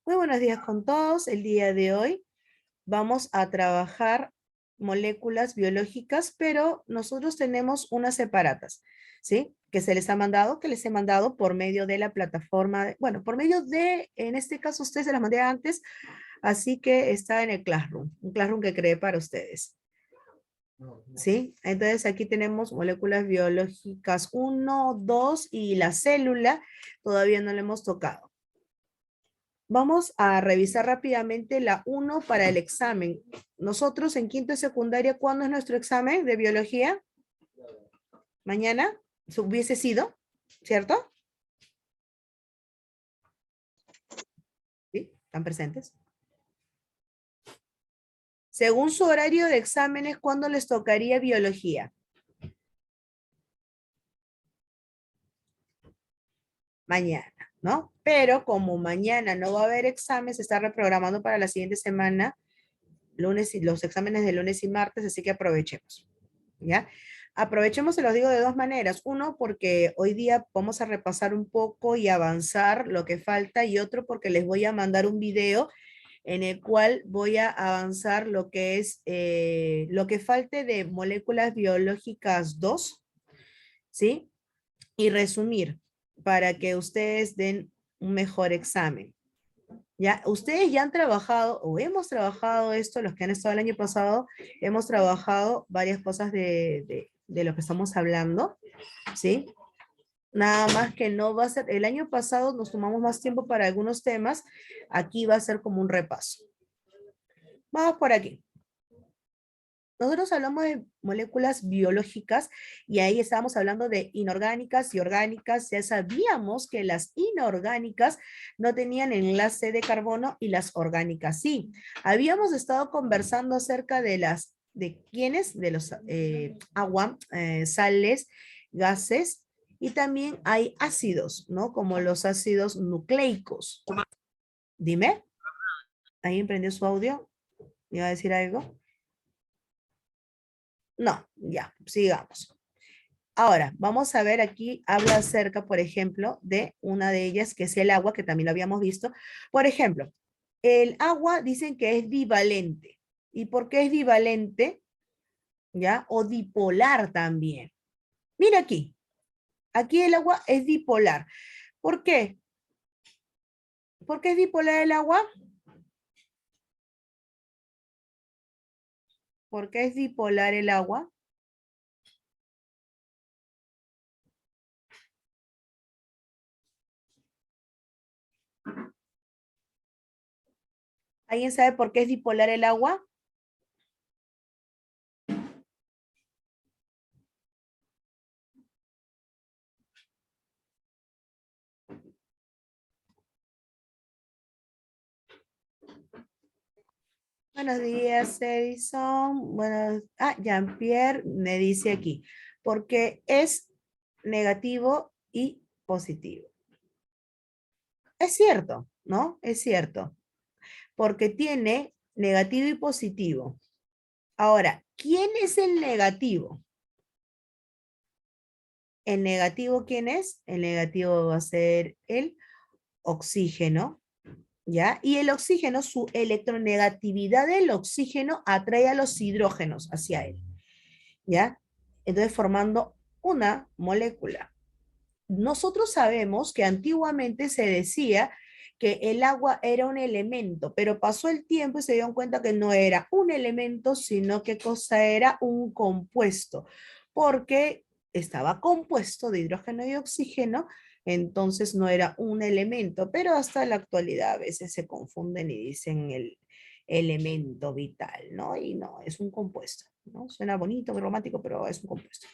Muy buenos días con todos. El día de hoy vamos a trabajar moléculas biológicas, pero nosotros tenemos unas separatas, ¿sí? Que les he mandado por medio de la plataforma, bueno, por medio de, en este caso ustedes se las mandé antes, así que está en el Classroom, un Classroom que creé para ustedes. ¿Sí? Entonces aquí tenemos moléculas biológicas uno, 2 y la célula todavía no la hemos tocado. Vamos a revisar rápidamente la uno para el examen. Nosotros en quinto y secundaria, ¿cuándo es nuestro examen de biología? Mañana, hubiese sido, ¿cierto? ¿Sí? ¿Están presentes? Según su horario de exámenes, ¿cuándo les tocaría biología? Mañana, ¿no? Pero como mañana no va a haber examen, se está reprogramando para la siguiente semana, lunes y los exámenes de lunes y martes, así que aprovechemos, ¿ya? Aprovechemos, se los digo de dos maneras. Uno, porque hoy día vamos a repasar un poco y avanzar lo que falta, y otro, porque les voy a mandar un video en el cual voy a avanzar lo que es lo que falte de moléculas biológicas 2, ¿sí? Y resumir para que ustedes den un mejor examen. Ya, ustedes ya han trabajado o hemos trabajado esto, los que han estado el año pasado, hemos trabajado varias cosas de lo que estamos hablando, ¿sí? Nada más que no va a ser, el año pasado nos tomamos más tiempo para algunos temas, aquí va a ser como un repaso. Vamos por aquí. Nosotros hablamos de moléculas biológicas y ahí estábamos hablando de inorgánicas y orgánicas. Ya sabíamos que las inorgánicas no tenían enlace de carbono y las orgánicas sí. Habíamos estado conversando acerca de de quiénes, de los agua, sales, gases, y también hay ácidos, ¿no? Como los ácidos nucleicos. Dime, ¿alguien prendió su audio? ¿Iba a decir algo? No, ya, sigamos. Ahora, vamos a ver aquí, habla acerca, por ejemplo, de una de ellas, que es el agua, que también lo habíamos visto. Por ejemplo, el agua dicen que es bivalente. ¿Y por qué es bivalente? ¿Ya? O dipolar también. Mira aquí el agua es dipolar. ¿Por qué? ¿Por qué es dipolar el agua? ¿Por qué es dipolar el agua? ¿Alguien sabe por qué es dipolar el agua? Buenos días, Edison. Bueno, Jean-Pierre me dice aquí, porque es negativo y positivo. Es cierto, ¿no? Es cierto, porque tiene negativo y positivo. Ahora, ¿quién es el negativo? ¿El negativo quién es? El negativo va a ser el oxígeno, ¿ya? Y el oxígeno, su electronegatividad del oxígeno atrae a los hidrógenos hacia él, ¿ya? Entonces formando una molécula. Nosotros sabemos que antiguamente se decía que el agua era un elemento, pero pasó el tiempo y se dieron cuenta que no era un elemento, sino que cosa era un compuesto, porque estaba compuesto de hidrógeno y oxígeno, entonces no era un elemento, pero hasta la actualidad a veces se confunden y dicen el elemento vital, ¿no? Y no, es un compuesto, ¿no? Suena bonito, muy romántico, pero es un compuesto.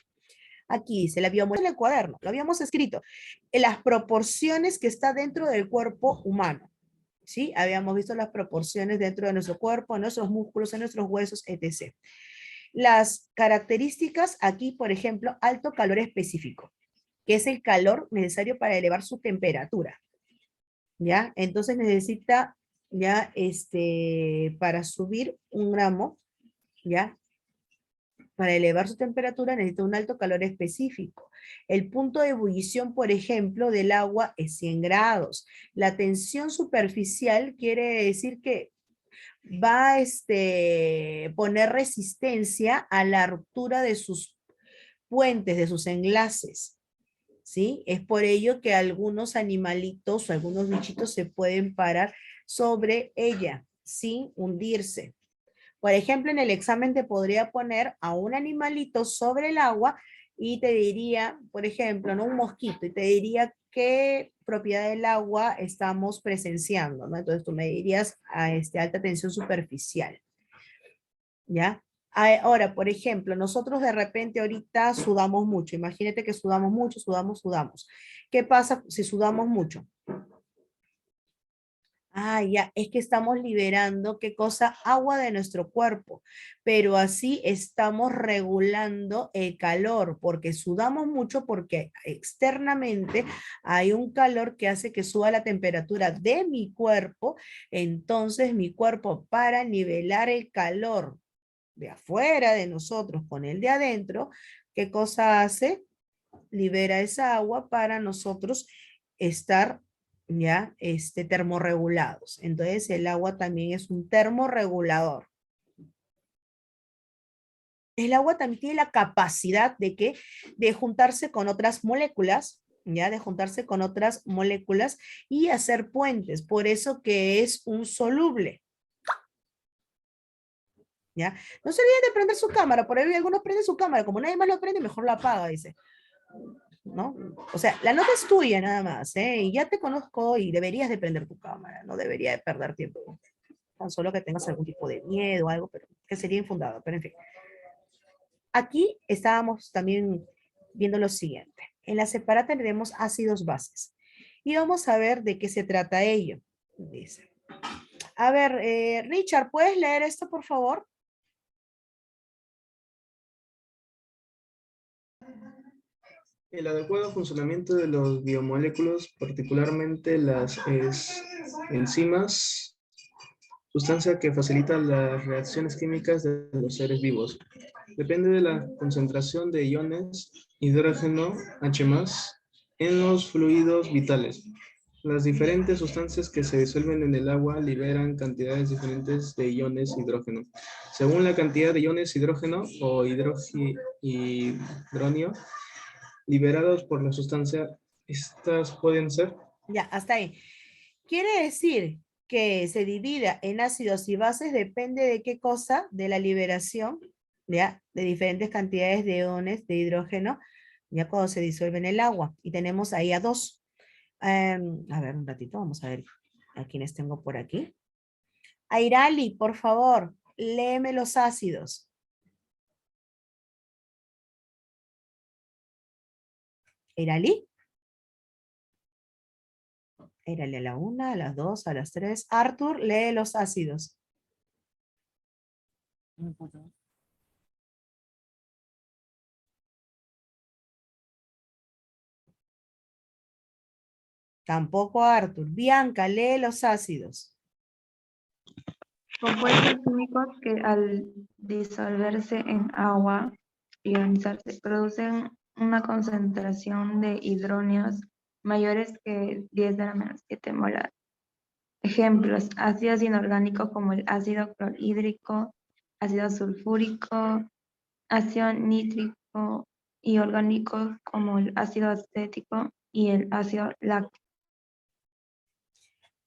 Aquí dice, la biomolécula en el cuaderno, lo habíamos escrito, en las proporciones que está dentro del cuerpo humano. ¿Sí? Habíamos visto las proporciones dentro de nuestro cuerpo, en nuestros músculos, en nuestros huesos, etc. Las características aquí, por ejemplo, alto calor específico, que es el calor necesario para elevar su temperatura. ¿Ya? Entonces necesita, ya, para subir 1 gramo, ¿ya? para elevar su temperatura necesita un alto calor específico. El punto de ebullición, por ejemplo, del agua es 100 grados. La tensión superficial quiere decir que va a poner resistencia a la ruptura de sus puentes, de sus enlaces. ¿Sí? Es por ello que algunos animalitos o algunos bichitos se pueden parar sobre ella sin hundirse. Por ejemplo, en el examen te podría poner a un animalito sobre el agua y te diría, por ejemplo, ¿no? Un mosquito, y te diría qué propiedad del agua estamos presenciando, ¿no? Entonces tú me dirías a alta tensión superficial, ¿ya? Ahora, por ejemplo, nosotros de repente ahorita sudamos mucho. Imagínate que sudamos mucho, sudamos. ¿Qué pasa si sudamos mucho? Ah, ya, es que estamos liberando, ¿qué cosa? Agua de nuestro cuerpo, pero así estamos regulando el calor, porque sudamos mucho, porque externamente hay un calor que hace que suba la temperatura de mi cuerpo, entonces mi cuerpo para nivelar el calor de afuera de nosotros con el de adentro, ¿qué cosa hace? Libera esa agua para nosotros estar ya termorregulados. Entonces el agua también es un termorregulador. El agua también tiene la capacidad de que de juntarse con otras moléculas, ya de juntarse con otras moléculas y hacer puentes. Por eso que es un soluble. ¿Ya? No se olviden de prender su cámara, por ahí algunos prenden su cámara, como nadie más lo prende, mejor lo apaga, dice. ¿No? O sea, la nota es tuya nada más, ¿eh? Y ya te conozco y deberías de prender tu cámara, no debería de perder tiempo. Tan solo que tengas algún tipo de miedo o algo, pero que sería infundado, pero en fin. Aquí estábamos también viendo lo siguiente. En la separata tenemos ácidos bases. Y vamos a ver de qué se trata ello. Dice. A ver, Richard, ¿puedes leer esto, por favor? El adecuado funcionamiento de los biomoléculos, particularmente las enzimas, sustancia que facilita las reacciones químicas de los seres vivos. Depende de la concentración de iones hidrógeno H+, en los fluidos vitales. Las diferentes sustancias que se disuelven en el agua liberan cantidades diferentes de iones hidrógeno. Según la cantidad de iones hidrógeno o hidronio liberados por la sustancia, estas pueden ser. Ya, hasta ahí. Quiere decir que se divida en ácidos y bases, depende de qué cosa, de la liberación, ¿ya? De diferentes cantidades de iones de hidrógeno, ya cuando se disuelve en el agua. Y tenemos ahí a dos. A ver, un ratito, vamos a ver a quiénes tengo por aquí. Airali, por favor, léeme los ácidos. Airali. Airali a la 1, a las 2, a las 3. Arthur, lee los ácidos. Tampoco Arthur. Bianca, lee los ácidos. Compuestos químicos que al disolverse en agua, ionizarse, producen una concentración de hidronios mayores que 10 a la menos 7 molar. Ejemplos: ácidos inorgánicos como el ácido clorhídrico, ácido sulfúrico, ácido nítrico, y orgánicos como el ácido acético y el ácido láctico.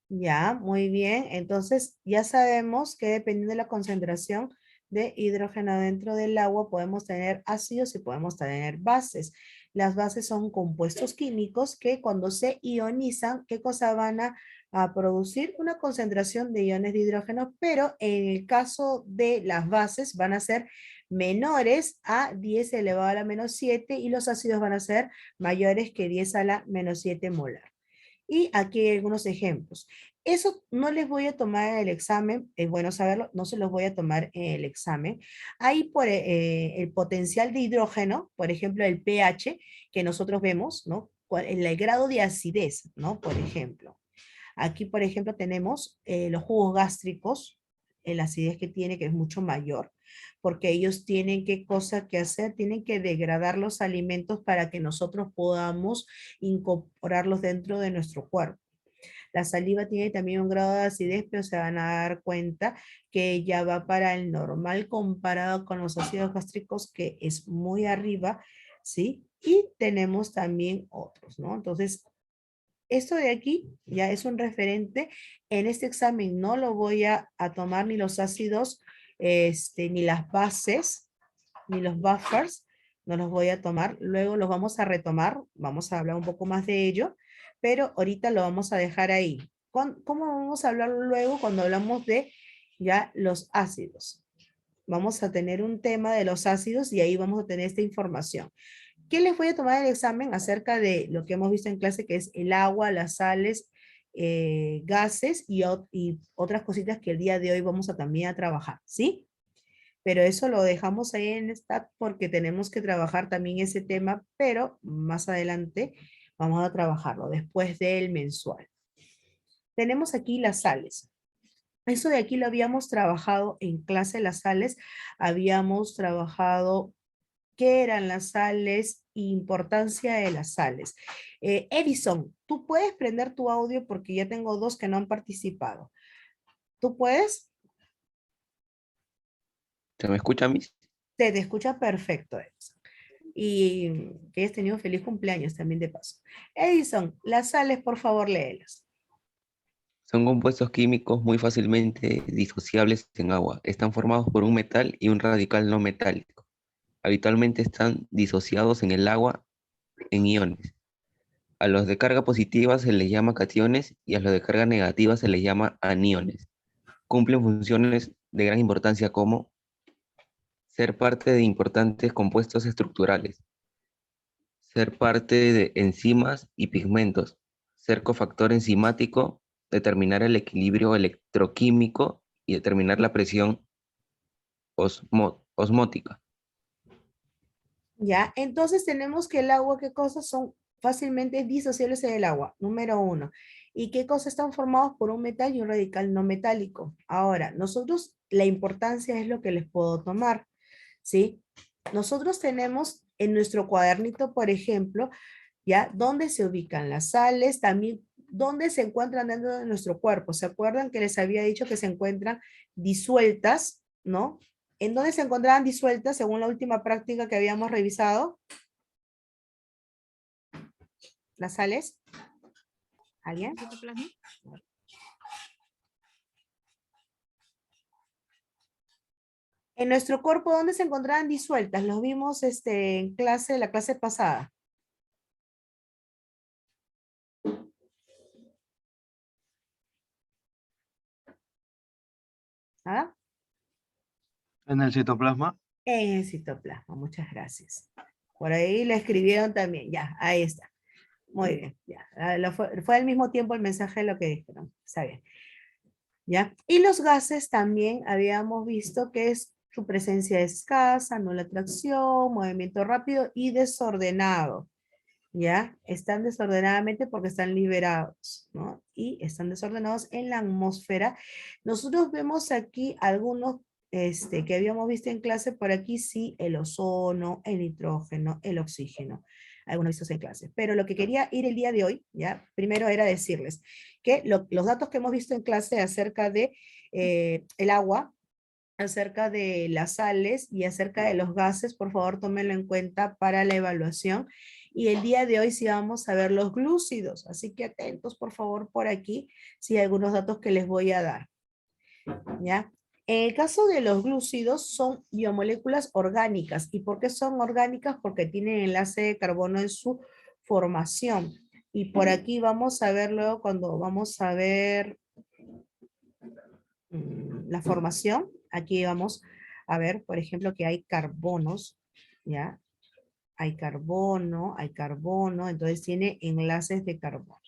Ya, muy bien. Entonces, ya sabemos que dependiendo de la concentración de hidrógeno dentro del agua, podemos tener ácidos y podemos tener bases. Las bases son compuestos químicos que cuando se ionizan, ¿qué cosa van a producir? Una concentración de iones de hidrógeno, pero en el caso de las bases van a ser menores a 10 elevado a la menos 7 y los ácidos van a ser mayores que 10 a la menos 7 molar. Y aquí hay algunos ejemplos. Eso no les voy a tomar en el examen, es bueno saberlo, no se los voy a tomar en el examen. Hay por el potencial de hidrógeno, por ejemplo, el pH que nosotros vemos, ¿no? El grado de acidez, ¿no? Por ejemplo. Aquí, por ejemplo, tenemos los jugos gástricos, la acidez que tiene, que es mucho mayor, porque ellos tienen qué cosa que hacer, tienen que degradar los alimentos para que nosotros podamos incorporarlos dentro de nuestro cuerpo. La saliva tiene también un grado de acidez, pero se van a dar cuenta que ya va para el normal comparado con los ácidos gástricos, que es muy arriba, ¿sí? Y tenemos también otros, ¿no? Entonces, esto de aquí ya es un referente. En este examen no lo voy a tomar ni los ácidos, ni las bases, ni los buffers, no los voy a tomar. Luego los vamos a retomar, vamos a hablar un poco más de ello, pero ahorita lo vamos a dejar ahí. ¿Cómo vamos a hablar luego cuando hablamos de ya los ácidos? Vamos a tener un tema de los ácidos y ahí vamos a tener esta información. ¿Qué les voy a tomar el examen acerca de lo que hemos visto en clase, que es el agua, las sales, gases y otras cositas que el día de hoy vamos a también a trabajar, ¿sí? Pero eso lo dejamos ahí en STAT porque tenemos que trabajar también ese tema, pero más adelante vamos a trabajarlo después del mensual. Tenemos aquí las sales. Eso de aquí lo habíamos trabajado en clase, las sales. Habíamos trabajado qué eran las sales e importancia de las sales. Edison, tú puedes prender tu audio porque ya tengo dos que no han participado. ¿Tú puedes? ¿Se me escucha, Miss? Te escucha perfecto, Edison. Y que hayas tenido feliz cumpleaños también de paso. Edison, las sales, por favor, léelas. Son compuestos químicos muy fácilmente disociables en agua. Están formados por un metal y un radical no metálico. Habitualmente están disociados en el agua en iones. A los de carga positiva se les llama cationes y a los de carga negativa se les llama aniones. Cumplen funciones de gran importancia como ser parte de importantes compuestos estructurales, ser parte de enzimas y pigmentos, ser cofactor enzimático, determinar el equilibrio electroquímico y determinar la presión osmótica. Ya, entonces tenemos que el agua, ¿qué cosas son fácilmente disociables en el agua? Número uno. ¿Y qué cosas están formados por un metal y un radical no metálico? Ahora, nosotros, la importancia es lo que les puedo tomar, ¿sí? Nosotros tenemos en nuestro cuadernito, por ejemplo, ya, dónde se ubican las sales, también dónde se encuentran dentro de nuestro cuerpo. ¿Se acuerdan que les había dicho que se encuentran disueltas, ¿no? ¿En dónde se encontraban disueltas según la última práctica que habíamos revisado? ¿Las sales? ¿Alguien? En nuestro cuerpo, ¿dónde se encontraban disueltas? Los vimos en clase, la clase pasada. ¿Ah? En el citoplasma. En el citoplasma, muchas gracias. Por ahí le escribieron también, ya, ahí está. Muy bien, ya. Fue al mismo tiempo el mensaje de lo que dijeron, está bien. ¿Ya? Y los gases también habíamos visto que su presencia escasa, nula atracción, movimiento rápido y desordenado. ¿Ya? Están desordenadamente porque están liberados, ¿no? Y están desordenados en la atmósfera. Nosotros vemos aquí algunos que habíamos visto en clase, por aquí sí, el ozono, el nitrógeno, el oxígeno, algunos vistos en clase. Pero lo que quería ir el día de hoy, ¿ya? Primero era decirles que los datos que hemos visto en clase acerca de el agua, acerca de las sales y acerca de los gases, por favor tómenlo en cuenta para la evaluación. Y el día de hoy sí vamos a ver los glúcidos, así que atentos por favor por aquí, si hay algunos datos que les voy a dar. ¿Ya? En el caso de los glúcidos son biomoléculas orgánicas. ¿Y por qué son orgánicas? Porque tienen enlace de carbono en su formación. Y por aquí vamos a ver luego cuando vamos a ver la formación. Aquí vamos a ver, por ejemplo, que hay carbonos, ¿ya? Hay carbono, entonces tiene enlaces de carbono.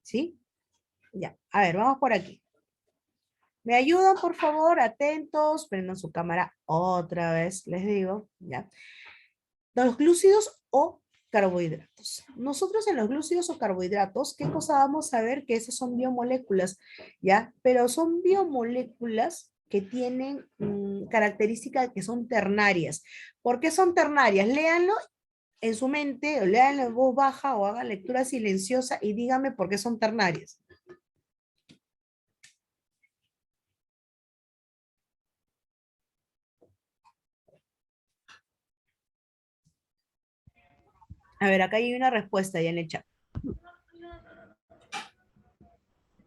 ¿Sí? Ya, a ver, vamos por aquí. ¿Me ayudan, por favor? Atentos, prendan su cámara otra vez, les digo, ¿ya? Los glúcidos o carbohidratos. Nosotros en los glúcidos o carbohidratos, ¿qué cosa vamos a ver? Que esas son biomoléculas, ¿ya? Pero son biomoléculas que tienen características que son ternarias. ¿Por qué son ternarias? Léanlo en su mente, o léanlo en voz baja, o hagan lectura silenciosa y díganme por qué son ternarias. A ver, acá hay una respuesta ya en el chat.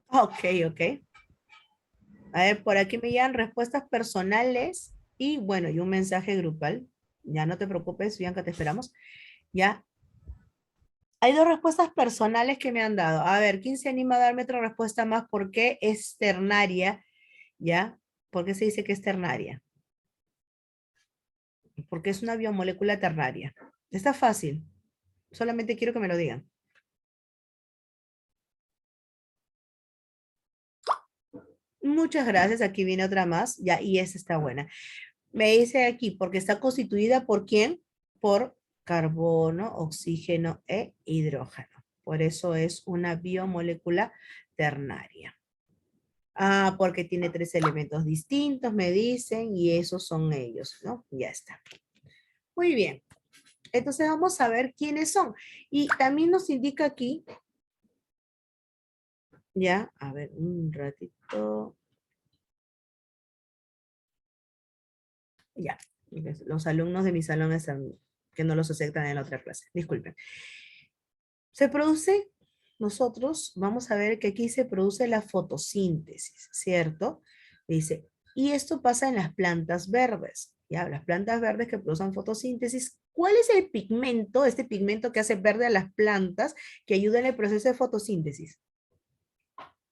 Ok, ok. A ver, por aquí me llegan respuestas personales y bueno, y un mensaje grupal. Ya no te preocupes, Bianca, te esperamos. Ya. Hay dos respuestas personales que me han dado. A ver, ¿quién se anima a darme otra respuesta más? ¿Por qué es ternaria? ¿Ya? ¿Por qué se dice que es ternaria? Porque es una biomolécula ternaria. Está fácil. Solamente quiero que me lo digan. Muchas gracias. Aquí viene otra más. Ya, y esa está buena. Me dice aquí, porque está constituida por quién? Por carbono, oxígeno e hidrógeno. Por eso es una biomolécula ternaria. Ah, porque tiene 3 elementos distintos, me dicen, y esos son ellos, ¿no? Ya está. Muy bien. Entonces vamos a ver quiénes son. Y también nos indica aquí, ya, a ver, un ratito. Ya, los alumnos de mi salón están, que no los aceptan en la otra clase. Disculpen. Se produce, nosotros vamos a ver que aquí se produce la fotosíntesis, ¿cierto? Dice, y esto pasa en las plantas verdes, ¿ya? Las plantas verdes que producen fotosíntesis. ¿Cuál es el pigmento, este pigmento que hace verde a las plantas que ayuda en el proceso de fotosíntesis?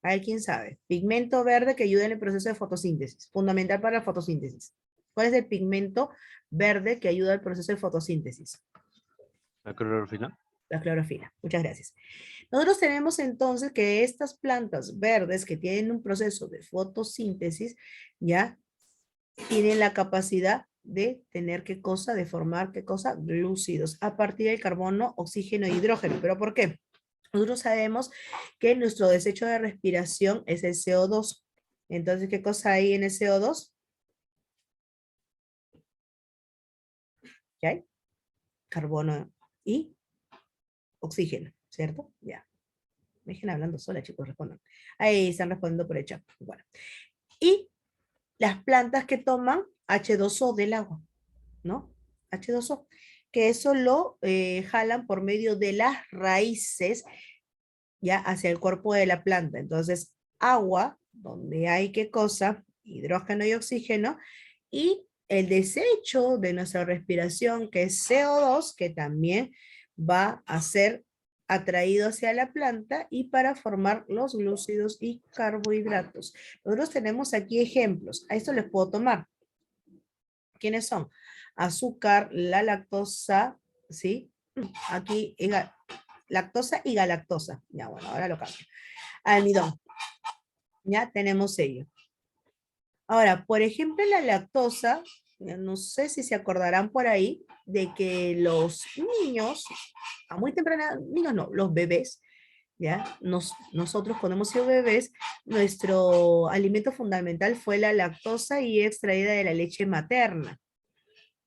A ver, ¿quién sabe? Pigmento verde que ayuda en el proceso de fotosíntesis, fundamental para la fotosíntesis. ¿Cuál es el pigmento verde que ayuda al proceso de fotosíntesis? La clorofila. La clorofila. Muchas gracias. Nosotros tenemos entonces que estas plantas verdes que tienen un proceso de fotosíntesis, ya tienen la capacidad de tener qué cosa, de formar qué cosa, glúcidos, a partir del carbono, oxígeno e hidrógeno. ¿Pero por qué? Nosotros sabemos que nuestro desecho de respiración es el CO2. Entonces, ¿qué cosa hay en el CO2? ¿Qué hay? Carbono y oxígeno, ¿cierto? Ya. Dejen hablando sola, chicos, respondan. Ahí están respondiendo por el chat. Bueno. Y las plantas que toman H2O del agua, ¿no? H2O, que eso lo jalan por medio de las raíces, ya hacia el cuerpo de la planta. Entonces, agua, donde hay qué cosa, hidrógeno y oxígeno, y el desecho de nuestra respiración, que es CO2, que también va a ser atraído hacia la planta y para formar los glúcidos y carbohidratos. Nosotros tenemos aquí ejemplos. A esto les puedo tomar. ¿Quiénes son? Azúcar, la lactosa, ¿sí? Aquí, lactosa y galactosa. Ya, bueno, ahora lo cambio. Almidón. Ya tenemos ello. Ahora, por ejemplo, la lactosa, no sé si se acordarán por ahí de que los niños, a muy temprana, niños no, los bebés, ¿ya? Nosotros cuando hemos sido bebés, nuestro alimento fundamental fue la lactosa y extraída de la leche materna,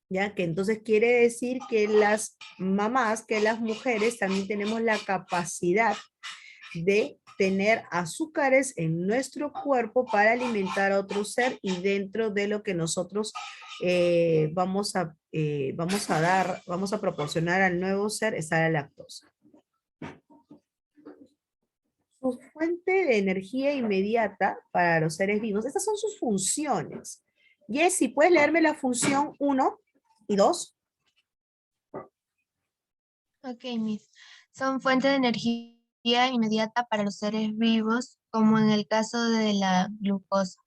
¿ya? Que entonces quiere decir que las mamás, que las mujeres también tenemos la capacidad de tener azúcares en nuestro cuerpo para alimentar a otro ser y dentro de lo que nosotros vamos a proporcionar al nuevo ser está la lactosa. Su fuente de energía inmediata para los seres vivos, estas son sus funciones. Jessy, ¿puedes leerme la función 1 y 2? Ok, Miss. Son fuente de energía inmediata para los seres vivos, como en el caso de la glucosa.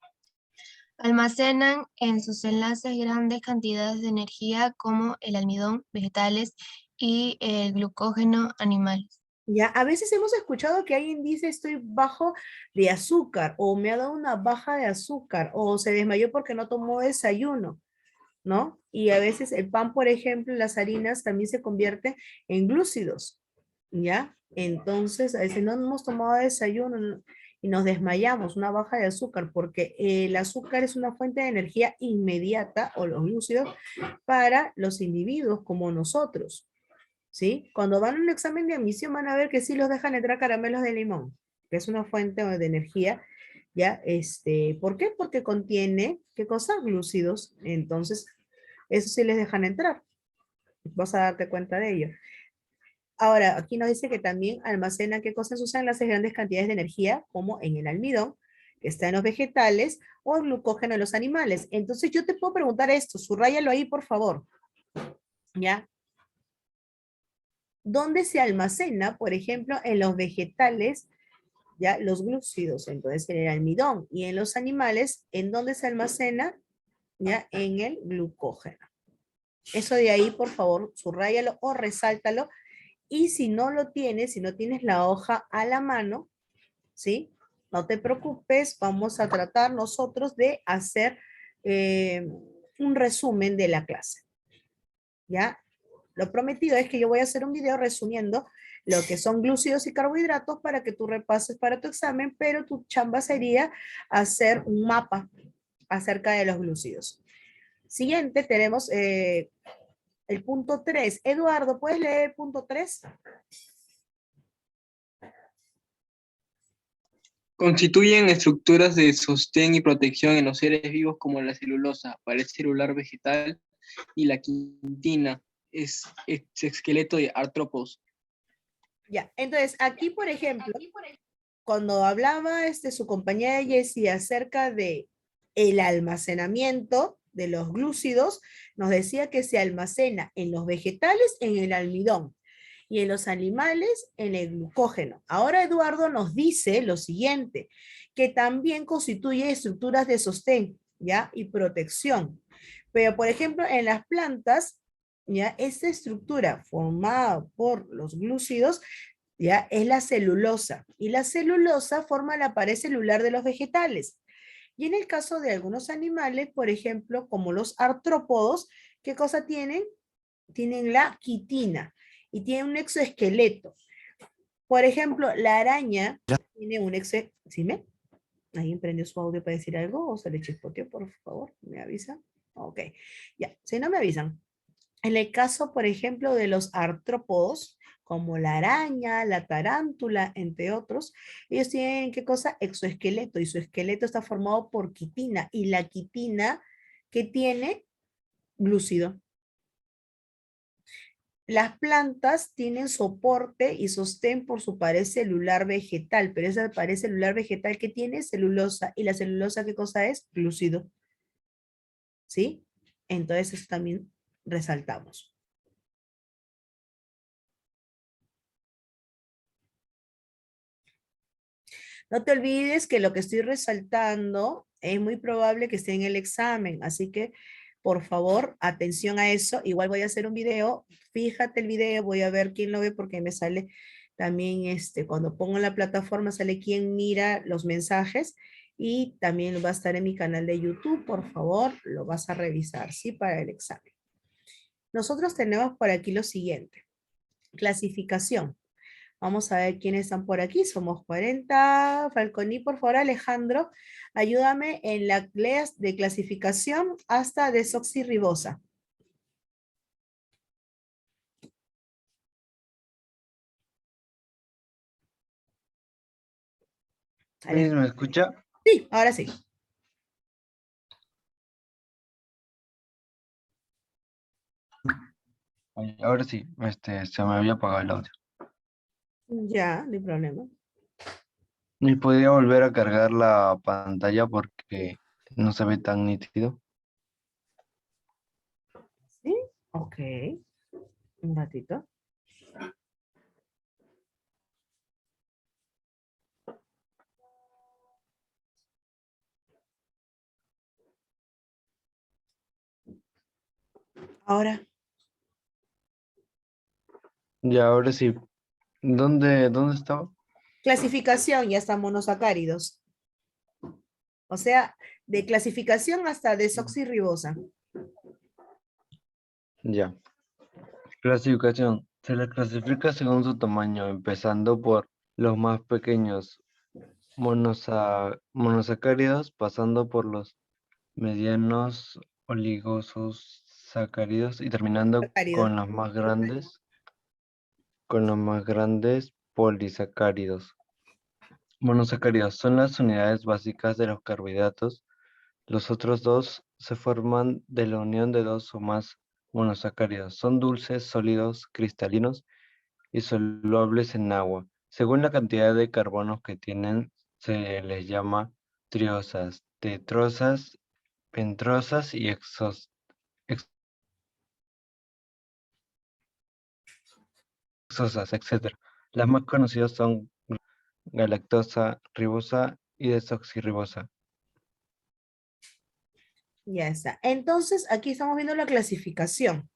Almacenan en sus enlaces grandes cantidades de energía como el almidón, vegetales y el glucógeno, animales. Ya, a veces hemos escuchado que alguien dice estoy bajo de azúcar o me ha dado una baja de azúcar o se desmayó porque no tomó desayuno. ¿no? Y a veces el pan, por ejemplo, las harinas también se convierten en glúcidos, ¿ya? Entonces, a veces no hemos tomado desayuno y nos desmayamos, una baja de azúcar, porque el azúcar es una fuente de energía inmediata, o los glúcidos, para los individuos como nosotros, ¿sí? Cuando van a un examen de admisión van a ver que sí los dejan entrar caramelos de limón, que es una fuente de energía, ¿ya? ¿Por qué? Porque contiene, ¿qué cosa? Glúcidos. Entonces, eso sí les dejan entrar. Vas a darte cuenta de ello. Ahora, aquí nos dice que también almacena qué cosas usan las grandes cantidades de energía, como en el almidón, que está en los vegetales, o el glucógeno en los animales. Entonces, yo te puedo preguntar esto, subrayalo ahí, por favor. ¿Ya? ¿Dónde se almacena, por ejemplo, en los vegetales, ya los glúcidos? Entonces, en el almidón. Y en los animales, ¿en dónde se almacena? Ya, en el glucógeno. Eso de ahí, por favor, subráyalo o resáltalo. Y si no lo tienes, si no tienes la hoja a la mano, ¿sí? No te preocupes, vamos a tratar nosotros de hacer un resumen de la clase. ¿Ya? Lo prometido es que yo voy a hacer un video resumiendo lo que son glúcidos y carbohidratos para que tú repases para tu examen, pero tu chamba sería hacer un mapa acerca de los glúcidos. Siguiente, tenemos el punto 3. Eduardo, ¿puedes leer el punto 3? Constituyen estructuras de sostén y protección en los seres vivos como la celulosa, pared celular vegetal y la quitina, es esqueleto de artrópodos. Ya, entonces aquí, por ejemplo, cuando hablaba su compañera Jessie acerca de el almacenamiento de los glúcidos, nos decía que se almacena en los vegetales en el almidón y en los animales en el glucógeno. Ahora Eduardo nos dice lo siguiente, que también constituye estructuras de sostén, ¿ya? Y protección. Pero, por ejemplo, en las plantas, ¿ya? Esta estructura formada por los glúcidos, ¿ya? Es la celulosa. Y la celulosa forma la pared celular de los vegetales. Y en el caso de algunos animales, por ejemplo, como los artrópodos, ¿qué cosa tienen? Tienen la quitina y tienen un exoesqueleto. Por ejemplo, la araña tiene un exoesqueleto. ¿Sí me? ¿Alguien prendió su audio para decir algo o se le chispoteó, por favor? ¿Me avisan? Ok, ya. Si no me avisan. En el caso, por ejemplo, de los artrópodos, como la araña, la tarántula, entre otros, ellos tienen, ¿qué cosa? Exoesqueleto, y su esqueleto está formado por quitina, y la quitina, ¿qué tiene? Glúcido. Las plantas tienen soporte y sostén por su pared celular vegetal, pero esa pared celular vegetal que tiene celulosa, y la celulosa, ¿qué cosa es? Glúcido. ¿Sí? Entonces eso también resaltamos. No te olvides que lo que estoy resaltando es muy probable que esté en el examen, así que por favor, atención a eso. Igual voy a hacer un video, fíjate el video, voy a ver quién lo ve porque me sale también, cuando pongo en la plataforma sale quién mira los mensajes y también va a estar en mi canal de YouTube, por favor, lo vas a revisar, ¿sí? Para el examen. Nosotros tenemos por aquí lo siguiente, clasificación. Vamos a ver quiénes están por aquí. Somos 40. Falconi, por favor, Alejandro, ayúdame en la de clasificación hasta desoxirribosa. ¿Me escucha? Sí, ahora sí. Ay, ahora sí, se me había apagado el audio. Ya, no hay problema. ¿Y podría volver a cargar la pantalla porque no se ve tan nítido? Sí, ok. Un ratito. Ahora. Ya, ahora sí. ¿Dónde estaba? Clasificación, ya están monosacáridos. O sea, de clasificación hasta desoxirribosa. Ya. Clasificación. Se las clasifica según su tamaño, empezando por los más pequeños monosacáridos, pasando por los medianos oligosacáridos y terminando Sacáridos. con los más grandes polisacáridos. Monosacáridos son las unidades básicas de los carbohidratos. Los otros dos se forman de la unión de dos o más monosacáridos. Son dulces, sólidos, cristalinos y solubles en agua. Según la cantidad de carbonos que tienen, se les llama triosas, tetrosas, pentrosas y hexosas, etc. Las más conocidas son galactosa, ribosa y desoxirribosa. Ya está. Entonces, aquí estamos viendo la clasificación,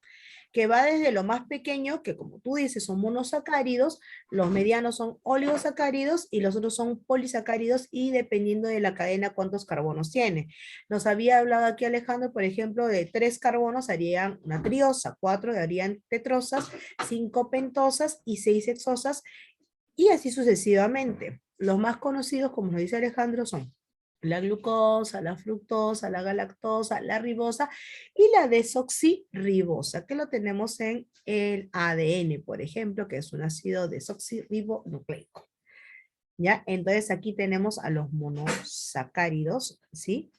que va desde lo más pequeño, que como tú dices, son monosacáridos, los medianos son oligosacáridos y los otros son polisacáridos y dependiendo de la cadena cuántos carbonos tiene. Nos había hablado aquí Alejandro, por ejemplo, de 3 carbonos harían una triosa, 4 harían tetrosas, 5 pentosas y 6 hexosas y así sucesivamente. Los más conocidos, como nos dice Alejandro, son la glucosa, la fructosa, la galactosa, la ribosa y la desoxirribosa, que lo tenemos en el ADN, por ejemplo, que es un ácido desoxirribonucleico. ¿Ya? Entonces aquí tenemos a los monosacáridos, ¿sí?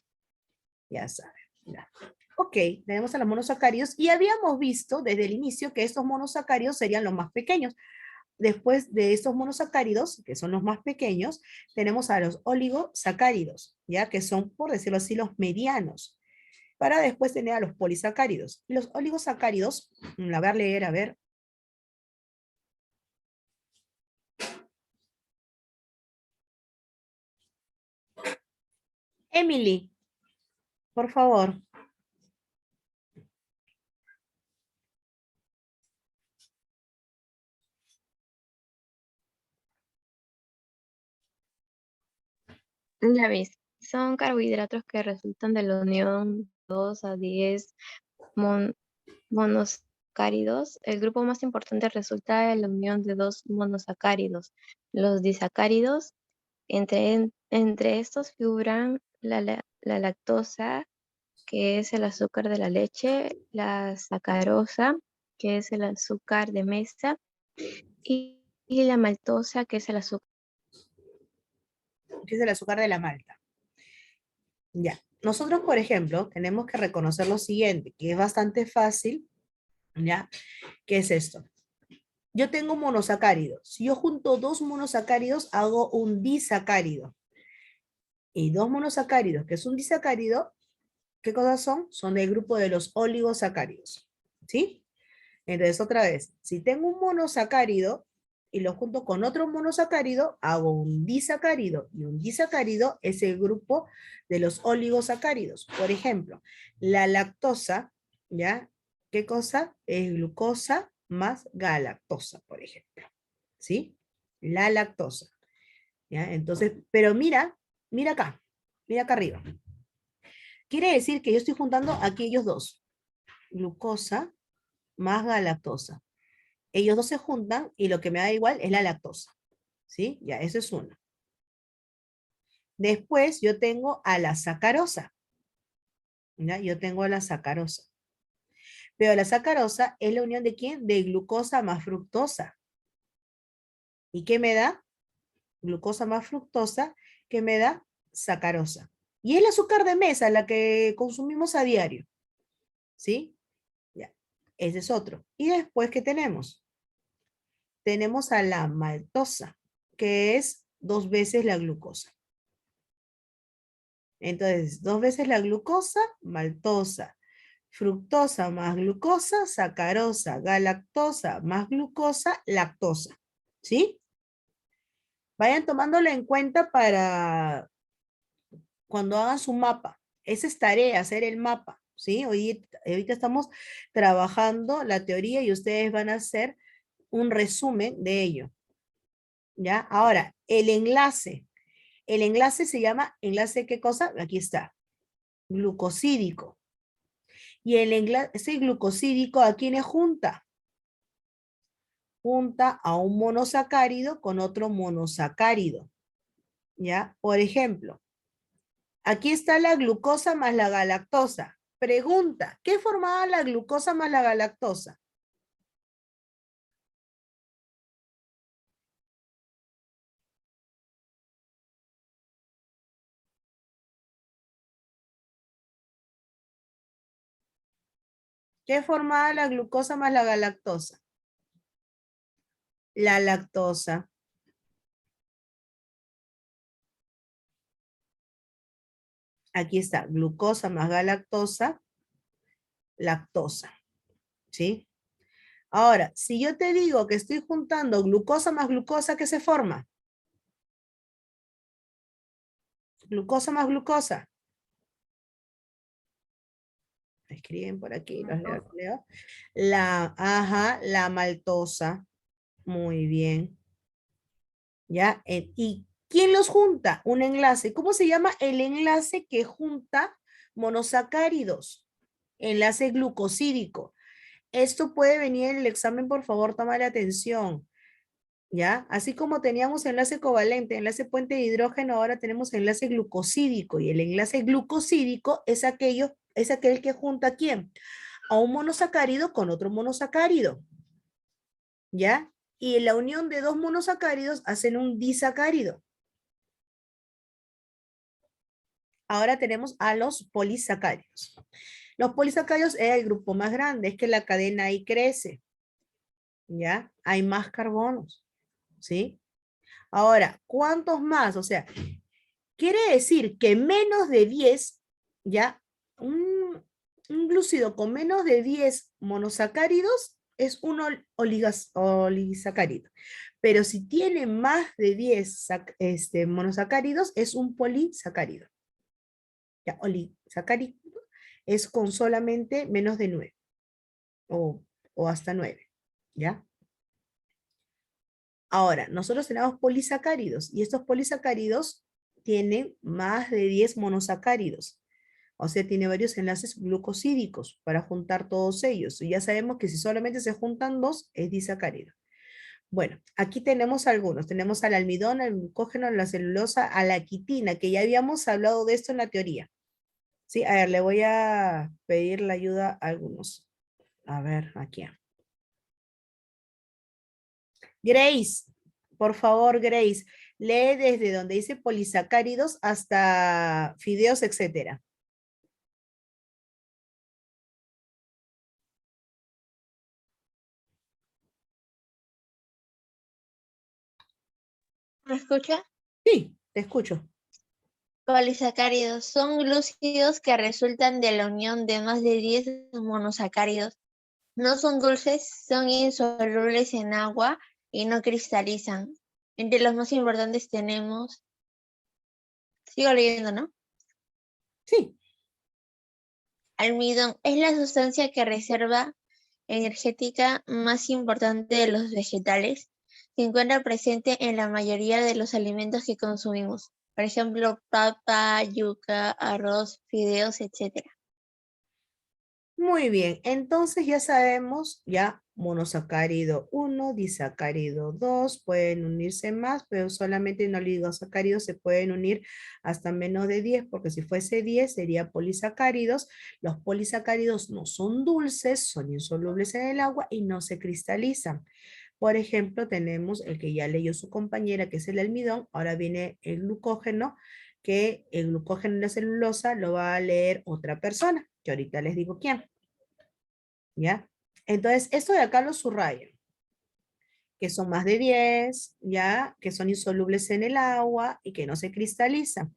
Ya saben. Ya. Ok, tenemos a los monosacáridos y habíamos visto desde el inicio que estos monosacáridos serían los más pequeños. Después de estos monosacáridos, que son los más pequeños, tenemos a los oligosacáridos, ya que son, por decirlo así, los medianos. Para después tener a los polisacáridos. Y los oligosacáridos, a ver, leer, a ver. Emily, por favor. Ya ves, son carbohidratos que resultan de la unión 2 a 10 monosacáridos. El grupo más importante resulta de la unión de dos monosacáridos. Los disacáridos, entre estos figuran la lactosa, que es el azúcar de la leche, la sacarosa, que es el azúcar de mesa, y la maltosa, que es el azúcar. Que es el azúcar de la malta. Ya. Nosotros, por ejemplo, tenemos que reconocer lo siguiente, que es bastante fácil, ¿ya? ¿Qué es esto? Yo tengo monosacáridos. Si yo junto 2 monosacáridos, hago un disacárido. Y 2 monosacáridos, que es un disacárido, ¿qué cosas son? Son del grupo de los oligosacáridos. ¿Sí? Entonces, otra vez, si tengo un monosacárido y lo junto con otro monosacárido, hago un disacárido. Y un disacárido es el grupo de los oligosacáridos. Por ejemplo, la lactosa, ¿ya? ¿Qué cosa? Es glucosa más galactosa, por ejemplo. ¿Sí? La lactosa. ¿Ya? Entonces, pero mira acá arriba. Quiere decir que yo estoy juntando aquellos dos, glucosa más galactosa. Ellos dos se juntan y lo que me da igual es la lactosa. ¿Sí? Ya, eso es uno. Después yo tengo a la sacarosa. ¿Ya? Yo tengo a la sacarosa. Pero la sacarosa es la unión de ¿quién? De glucosa más fructosa. ¿Y qué me da? Glucosa más fructosa, que me da sacarosa. Y es el azúcar de mesa, la que consumimos a diario. ¿Sí? Ya. Ese es otro. Y después, ¿qué tenemos? Tenemos a la maltosa, que es 2 veces la glucosa. Entonces, 2 veces la glucosa, maltosa. Fructosa más glucosa, sacarosa. Galactosa más glucosa, lactosa. ¿Sí? Vayan tomándolo en cuenta para cuando hagan su mapa. Esa es tarea, hacer el mapa. ¿Sí? Ahorita estamos trabajando la teoría y ustedes van a hacer un resumen de ello. ¿Ya? Ahora, el enlace. El enlace se llama, ¿enlace qué cosa? Aquí está, glucosídico. Y el enlace glucosídico, ¿a quiénes junta? Junta a un monosacárido con otro monosacárido. ¿Ya? Por ejemplo, aquí está la glucosa más la galactosa. Pregunta, ¿qué formaba la glucosa más la galactosa? ¿Qué formaba la glucosa más la galactosa? La lactosa. Aquí está, glucosa más galactosa, lactosa. ¿Sí? Ahora, si yo te digo que estoy juntando glucosa más glucosa, ¿qué se forma? Glucosa más glucosa. Escriben por aquí, los leo. La maltosa. Muy bien. ¿Ya? ¿Y quién los junta? Un enlace. ¿Cómo se llama el enlace que junta monosacáridos? Enlace glucosídico. Esto puede venir en el examen, por favor, toma la atención. ¿Ya? Así como teníamos enlace covalente, enlace puente de hidrógeno, ahora tenemos enlace glucosídico. Y el enlace glucosídico es aquel que junta ¿a quién? A un monosacárido con otro monosacárido. ¿Ya? Y la unión de dos monosacáridos hacen un disacárido. Ahora tenemos a los polisacáridos. Los polisacáridos es el grupo más grande, es que la cadena ahí crece. ¿Ya? Hay más carbonos. ¿Sí? Ahora, ¿cuántos más? O sea, quiere decir que menos de 10, ¿ya? Un glúcido con menos de 10 monosacáridos es un oligosacárido. Pero si tiene más de 10 monosacáridos, es un polisacárido. ¿Ya? Oligosacárido es con solamente menos de 9 o hasta 9. ¿Ya? Ahora, nosotros tenemos polisacáridos y estos polisacáridos tienen más de 10 monosacáridos. O sea, tiene varios enlaces glucosídicos para juntar todos ellos. Y ya sabemos que si solamente se juntan dos, es disacárido. Bueno, aquí tenemos algunos. Tenemos al almidón, al glucógeno, a la celulosa, a la quitina, que ya habíamos hablado de esto en la teoría. Sí, a ver, le voy a pedir la ayuda a algunos. A ver, aquí. Grace, por favor, Grace, lee desde donde dice polisacáridos hasta fideos, etcétera. ¿Me escucha? Sí, te escucho. Polisacáridos son glúcidos que resultan de la unión de más de 10 monosacáridos. No son dulces, son insolubles en agua y no cristalizan. Entre los más importantes tenemos... Sigo leyendo, ¿no? Sí. Almidón es la sustancia que reserva energética más importante de los vegetales. Se encuentra presente en la mayoría de los alimentos que consumimos. Por ejemplo, papa, yuca, arroz, fideos, etc. Muy bien, entonces ya sabemos, ya monosacárido 1, disacárido 2, pueden unirse más, pero solamente en oligosacáridos se pueden unir hasta menos de 10, porque si fuese 10 sería polisacáridos. Los polisacáridos no son dulces, son insolubles en el agua y no se cristalizan. Por ejemplo, tenemos el que ya leyó su compañera, que es el almidón. Ahora viene el glucógeno, que el glucógeno en la celulosa lo va a leer otra persona, que ahorita les digo quién. ¿Ya? Entonces, esto de acá lo subrayo, que son más de 10, ¿ya? Que son insolubles en el agua y que no se cristalizan.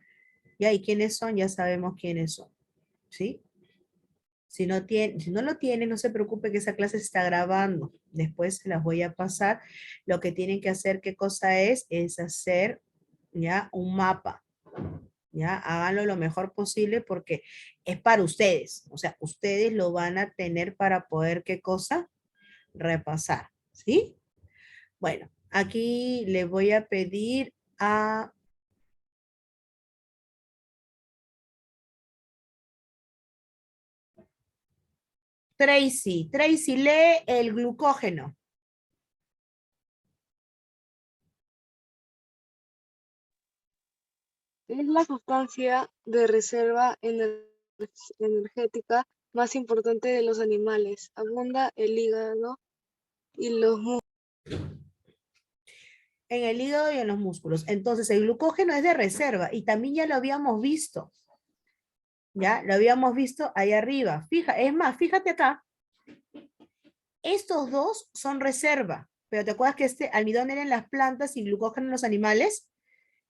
¿Ya? ¿Y quiénes son? Ya sabemos quiénes son. ¿Sí? Si no lo tienen, no se preocupe que esa clase se está grabando. Después se las voy a pasar. Lo que tienen que hacer, ¿qué cosa es? Es hacer, ¿ya? Un mapa. ¿Ya? Háganlo lo mejor posible porque es para ustedes. O sea, ustedes lo van a tener para poder, ¿qué cosa? Repasar. ¿Sí? Bueno, aquí le voy a pedir a... Tracy. Tracy, lee el glucógeno. Es la sustancia de reserva energética más importante de los animales. Abunda el hígado y los músculos. En el hígado y en los músculos. Entonces, el glucógeno es de reserva y también ya lo habíamos visto. Ya, lo habíamos visto ahí arriba. Es más, fíjate acá. Estos dos son reserva, pero ¿te acuerdas que este almidón era en las plantas y glucógeno en los animales?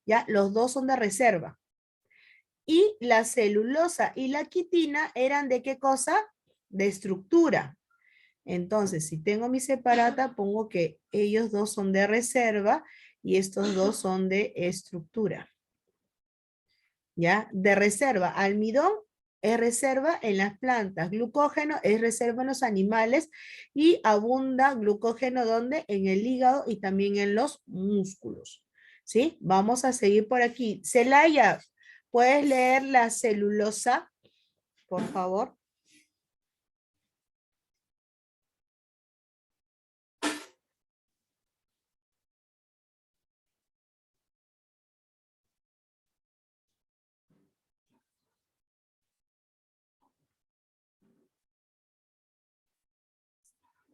Ya, los dos son de reserva. Y la celulosa y la quitina eran ¿de qué cosa? De estructura. Entonces, si tengo mi separata, pongo que ellos dos son de reserva y estos dos son de estructura. ¿Ya? De reserva, almidón es reserva en las plantas, glucógeno es reserva en los animales y abunda glucógeno ¿dónde? En el hígado y también en los músculos. ¿Sí? Vamos a seguir por aquí. Celaya, ¿puedes leer la celulosa, por favor?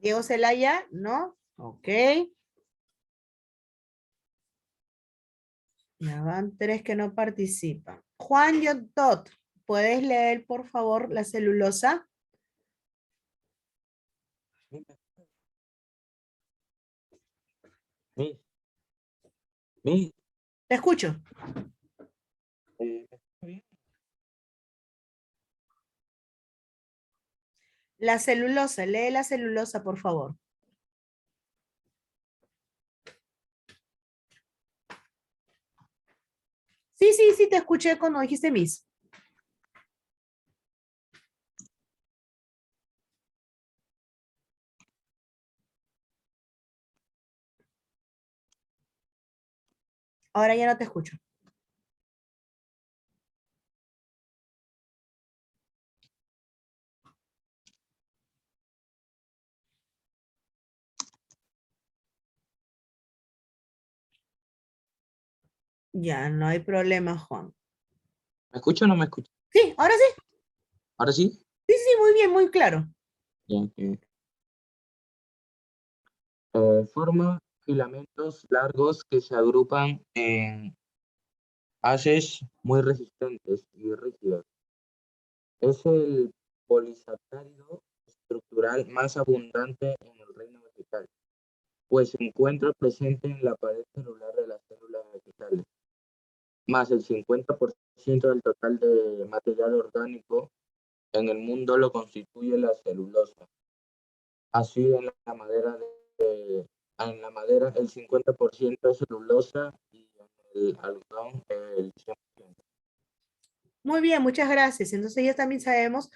Diego Celaya, ¿no? Ok. Ya van 3 que no participan. Juan Yotot, ¿puedes leer, por favor, la celulosa? Te escucho. La celulosa, lee la celulosa, por favor. Sí, te escuché cuando dijiste Miss. Ahora ya no te escucho. Ya, no hay problema, Juan. ¿Me escucha o no me escucha? Sí, ahora sí. ¿Ahora sí? Sí, muy bien, muy claro. Bien, forma filamentos largos que se agrupan en haces muy resistentes y rígidos. Es el polisacárido estructural más abundante en el reino vegetal, pues se encuentra presente en la pared celular de las células vegetales. Más el 50% del total de material orgánico en el mundo lo constituye la celulosa. Así en la madera el 50% es celulosa y en el algodón el 100%. Muy bien, muchas gracias. Entonces ya también sabemos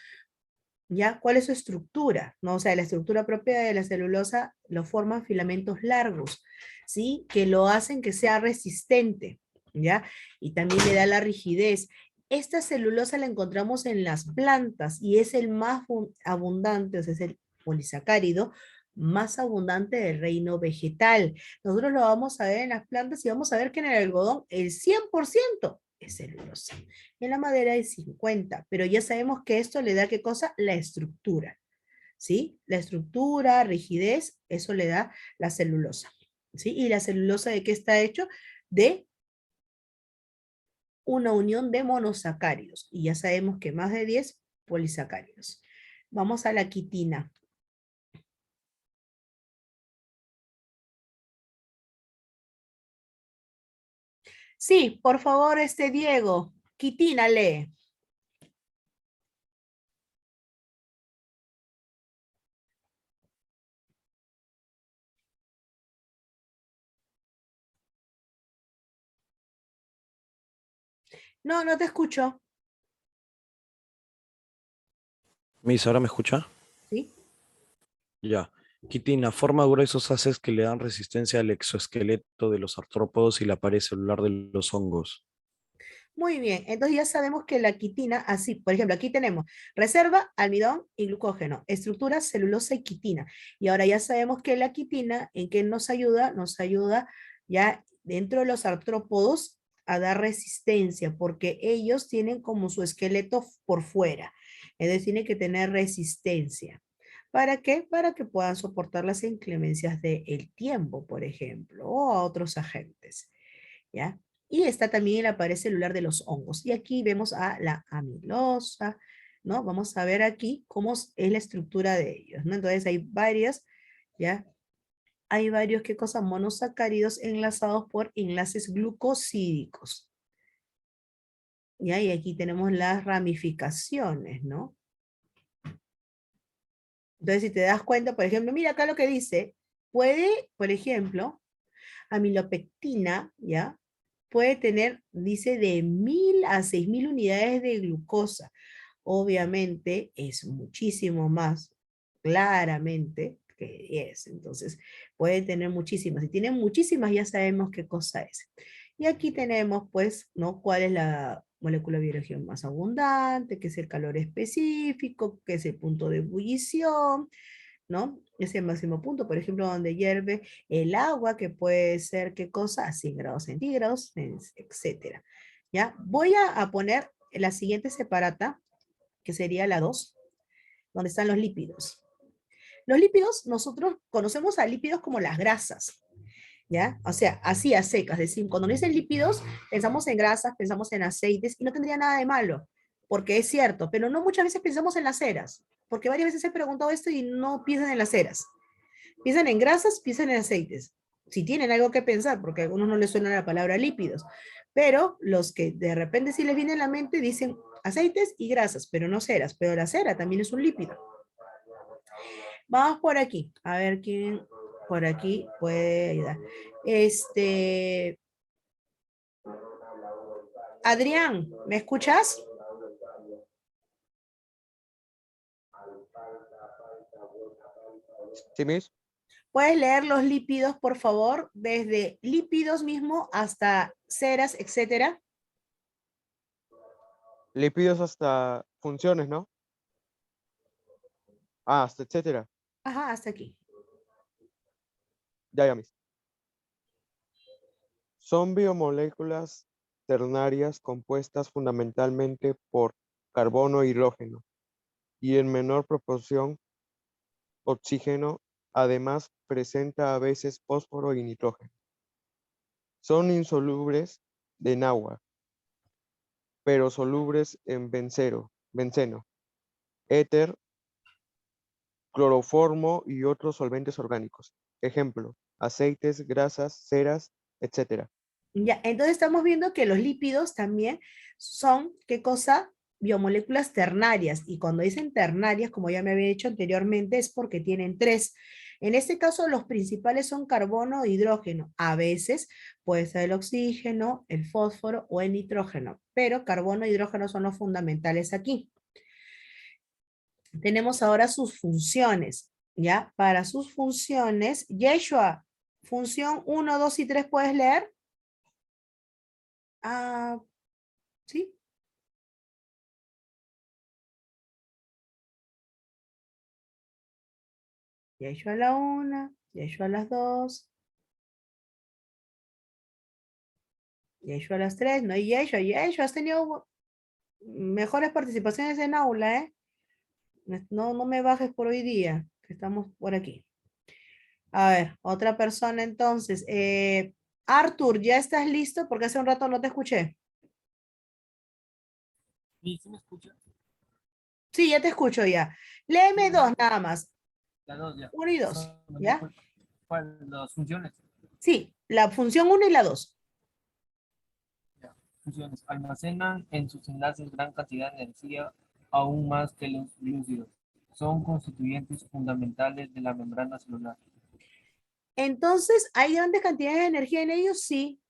ya cuál es su estructura, ¿no? O sea, la estructura propia de la celulosa lo forman filamentos largos, ¿sí? Que lo hacen que sea resistente, ¿ya? Y también le da la rigidez. Esta celulosa la encontramos en las plantas y es el más abundante, o sea, es el polisacárido más abundante del reino vegetal. Nosotros lo vamos a ver en las plantas y vamos a ver que en el algodón el 100% es celulosa. En la madera es 50, pero ya sabemos que esto le da ¿qué cosa? La estructura, ¿sí? La estructura, rigidez, eso le da la celulosa, ¿sí? ¿Y la celulosa de qué está hecho? De una unión de monosacáridos, y ya sabemos que más de 10 polisacáridos. Vamos a la quitina. Sí, por favor, Diego. Quitina, lee. No, no te escucho. Miss, ¿ahora me escucha? Sí. Ya. Quitina forma gruesos haces que le dan resistencia al exoesqueleto de los artrópodos y la pared celular de los hongos. Muy bien, entonces ya sabemos que la quitina, así, por ejemplo, aquí tenemos reserva, almidón y glucógeno, estructura, celulosa y quitina. Y ahora ya sabemos que la quitina, ¿en qué nos ayuda? Nos ayuda ya dentro de los artrópodos a dar resistencia, porque ellos tienen como su esqueleto por fuera. Entonces tienen que tener resistencia. ¿Para qué? Para que puedan soportar las inclemencias del tiempo, por ejemplo, o a otros agentes. ¿Ya? Y está también la pared celular de los hongos. Y aquí vemos a la amilosa, ¿no? Vamos a ver aquí cómo es la estructura de ellos, ¿no? Entonces hay varias, ¿ya? Hay varios, ¿qué cosa? Monosacáridos enlazados por enlaces glucosídicos. ¿Ya? Y aquí tenemos las ramificaciones, ¿no? Entonces, si te das cuenta, por ejemplo, mira acá lo que dice, puede, por ejemplo, amilopectina, ¿ya? Puede tener, dice, de 1000 a 6000 unidades de glucosa. Obviamente es muchísimo más, claramente, que es. Entonces, puede tener muchísimas. Si tiene muchísimas, ya sabemos qué cosa es. Y aquí tenemos, pues, ¿no? ¿Cuál es la molécula de biología más abundante? ¿Qué es el calor específico? ¿Qué es el punto de ebullición? ¿No? Ese máximo punto, por ejemplo, donde hierve el agua, que puede ser, ¿qué cosa? A 100 grados centígrados, etcétera. ¿Ya? Voy a poner la siguiente separata, que sería la 2, donde están los lípidos. Los lípidos, nosotros conocemos a lípidos como las grasas, ¿ya? O sea, así a secas, es decir, cuando dicen lípidos, pensamos en grasas, pensamos en aceites, y no tendría nada de malo, porque es cierto, pero no muchas veces pensamos en las ceras, porque varias veces he preguntado esto y no piensan en las ceras. Piensan en grasas, piensan en aceites. Si tienen algo que pensar, porque a algunos no les suena la palabra lípidos, pero los que de repente sí les viene a la mente dicen aceites y grasas, pero no ceras, pero la cera también es un lípido. Vamos por aquí, a ver quién por aquí puede ayudar. Adrián, ¿me escuchas? ¿Sí, Miss? ¿Puedes leer los lípidos, por favor? Desde lípidos mismo hasta ceras, etcétera. Lípidos hasta funciones, ¿no? Ah, hasta etcétera. Ajá, hasta aquí. Ya, Miss. Son biomoléculas ternarias compuestas fundamentalmente por carbono e hidrógeno y en menor proporción oxígeno. Además, presenta a veces fósforo y nitrógeno. Son insolubles en agua, pero solubles en benceno, éter, cloroformo y otros solventes orgánicos. Ejemplo, aceites, grasas, ceras, etc. Ya, entonces estamos viendo que los lípidos también son, ¿qué cosa? Biomoléculas ternarias. Y cuando dicen ternarias, como ya me había dicho anteriormente, es porque tienen 3. En este caso, los principales son carbono e hidrógeno. A veces puede ser el oxígeno, el fósforo o el nitrógeno, pero carbono e hidrógeno son los fundamentales aquí. Tenemos ahora sus funciones, ¿ya? Para sus funciones, Yeshua, función 1, 2 y 3, ¿puedes leer? Ah, sí. Yeshua a la 1, Yeshua a las 2, Yeshua a las 3, no hay Yeshua. Yeshua, has tenido mejores participaciones en aula, ¿eh? No, no me bajes por hoy día, que estamos por aquí. A ver, otra persona entonces. Arthur, ¿ya estás listo? Porque hace un rato no te escuché. ¿Sí me escucha? Sí, ya te escucho ya. Léeme 2 nada más. Las dos ya. 1 y 2, ¿ya? ¿Cuál? Las funciones. Sí, la función 1 y la 2. Ya. Funciones. Almacenan en sus enlaces gran cantidad de energía, aún más que los glúcidos. Son constituyentes fundamentales de la membrana celular. Entonces, ¿hay grandes cantidades de energía en ellos? Sí,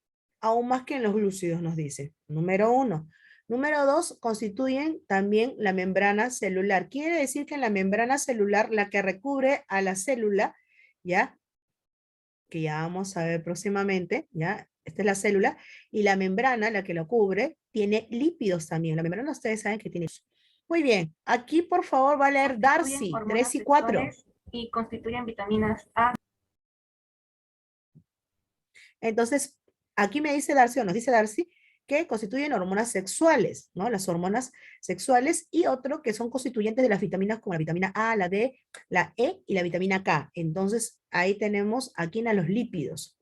aún más que en los glúcidos, nos dice. Número 1. Número 2, constituyen también la membrana celular. Quiere decir que en la membrana celular, la que recubre a la célula, ¿ya? Que ya vamos a ver próximamente, ¿ya? esta es la célula, y la membrana, la que lo cubre, tiene lípidos también. La membrana ustedes saben que tiene. Muy bien, aquí por favor va a leer Darcy, 3 y 4. Y constituyen vitaminas A. Entonces, aquí me dice Darcy, o nos dice Darcy, que constituyen hormonas sexuales, ¿no? Las hormonas sexuales y otro que son constituyentes de las vitaminas como la vitamina A, la D, la E y la vitamina K. Entonces, ahí tenemos aquí en los lípidos.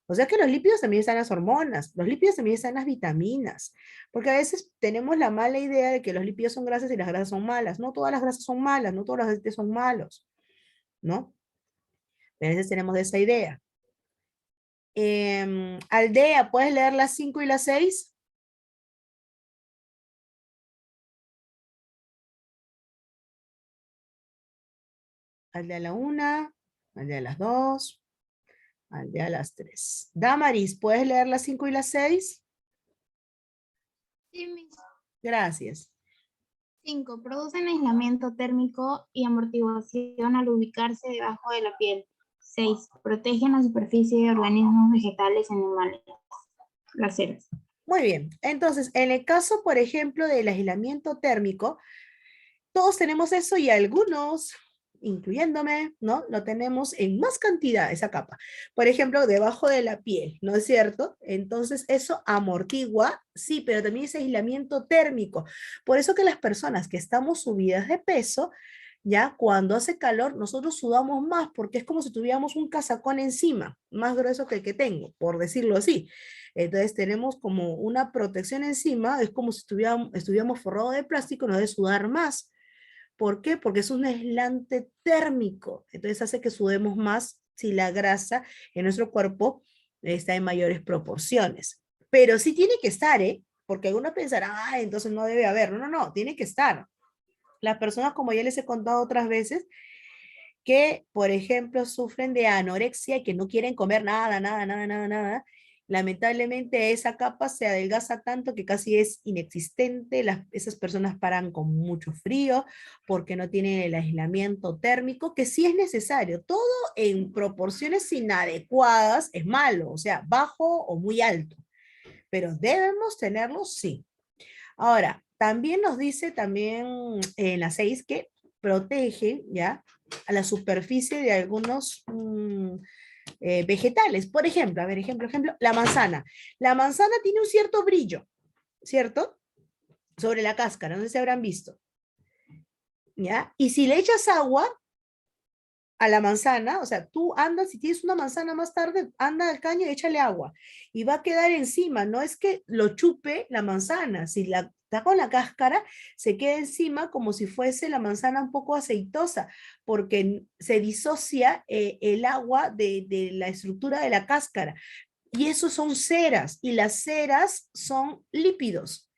O sea que los lípidos también están en las hormonas, los lípidos también están en las vitaminas, porque a veces tenemos la mala idea de que los lípidos son grasas y las grasas son malas. No todas las grasas son malas, no todos los aceites son malos, ¿no? A veces tenemos esa idea. Aldea, ¿puedes leer las 5 y las 6? Aldea la 1, aldea las 2, aldea las 3. Damaris, ¿puedes leer las 5 y las 6? Sí, mis. Gracias. 5. Producen aislamiento térmico y amortiguación al ubicarse debajo de la piel. 6. Protegen la superficie de organismos vegetales y animales. Las ceras. Muy bien. Entonces, en el caso, por ejemplo, del aislamiento térmico, todos tenemos eso y algunos, incluyéndome, ¿no? Lo tenemos en más cantidad, esa capa. Por ejemplo, debajo de la piel, ¿no es cierto? Entonces, eso amortigua, sí, pero también es aislamiento térmico. Por eso que las personas que estamos subidas de peso, ya cuando hace calor, nosotros sudamos más porque es como si tuviéramos un casacón encima, más grueso que el que tengo, por decirlo así. Entonces tenemos como una protección encima, es como si estuviéramos forrados de plástico, nos debe sudar más. ¿Por qué? Porque es un aislante térmico. Entonces hace que sudemos más si la grasa en nuestro cuerpo está en mayores proporciones. Pero sí tiene que estar, ¿eh? Porque algunos pensarán, ah, entonces no debe haber. No, no, no, tiene que estar. Las personas, como ya les he contado otras veces, que, por ejemplo, sufren de anorexia y que no quieren comer nada, lamentablemente esa capa se adelgaza tanto que casi es inexistente. Esas personas paran con mucho frío porque no tienen el aislamiento térmico, que sí es necesario. Todo en proporciones inadecuadas es malo, o sea, bajo o muy alto. Pero debemos tenerlo, sí. Ahora, también nos dice en la 6 que protege, ¿ya?, a la superficie de algunos vegetales. Por ejemplo, a ver, ejemplo, la manzana. La manzana tiene un cierto brillo, ¿cierto? Sobre la cáscara, no sé si habrán visto. ¿Ya? Y si le echas agua a la manzana, o sea, tú andas, si tienes una manzana más tarde, anda al caño y échale agua. Y va a quedar encima, no es que lo chupe la manzana, si la está con la cáscara, se queda encima como si fuese la manzana un poco aceitosa, porque se disocia el agua de la estructura de la cáscara. Y eso son ceras, y las ceras son lípidos.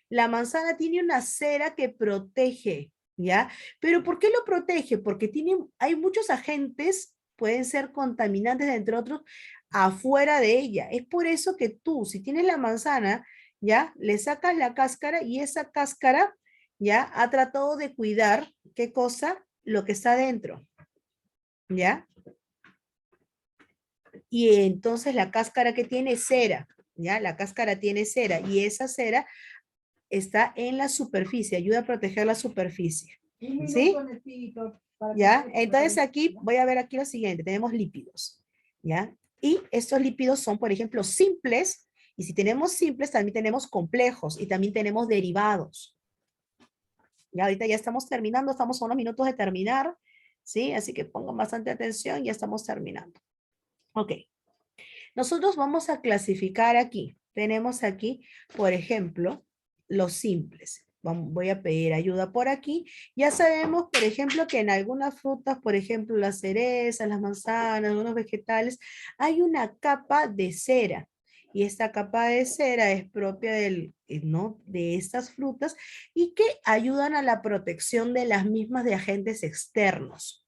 La manzana tiene una cera que protege, ¿ya? ¿Pero por qué lo protege? Porque hay muchos agentes, pueden ser contaminantes, entre otros, afuera de ella. Es por eso que tú, si tienes la manzana, ¿ya?, le sacas la cáscara y esa cáscara, ¿ya?, ha tratado de cuidar, ¿qué cosa? Lo que está dentro, ¿ya? Y entonces la cáscara que tiene cera, ¿ya? La cáscara tiene cera y esa cera está en la superficie, ayuda a proteger la superficie. ¿Sí? ¿Ya? Entonces aquí, voy a ver aquí lo siguiente, tenemos lípidos, ¿ya? Y estos lípidos son, por ejemplo, simples, y si tenemos simples, también tenemos complejos, y también tenemos derivados. Ya ahorita ya estamos terminando, estamos a unos minutos de terminar, ¿sí? Así que pongan bastante atención, ya estamos terminando. Ok. Nosotros vamos a clasificar aquí. Tenemos aquí, por ejemplo, los simples. Voy a pedir ayuda por aquí. Ya sabemos, por ejemplo, que en algunas frutas, por ejemplo, las cerezas, las manzanas, algunos vegetales, hay una capa de cera. Y esta capa de cera es propia ¿no?, de estas frutas y que ayudan a la protección de las mismas de agentes externos.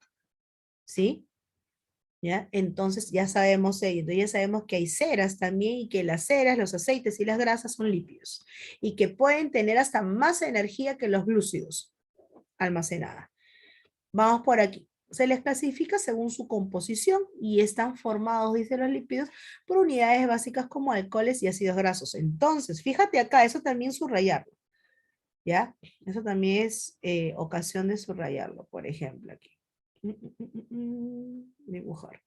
¿Sí? ¿Ya? Entonces ya sabemos ello, ya sabemos que hay ceras también y que las ceras, los aceites y las grasas son lípidos y que pueden tener hasta más energía que los glúcidos almacenada. Vamos por aquí. Se les clasifica según su composición y están formados, dicen los lípidos, por unidades básicas como alcoholes y ácidos grasos. Entonces, fíjate acá, eso también subrayarlo, ¿ya? Eso también es ocasión de subrayarlo, por ejemplo, aquí. Dibujar.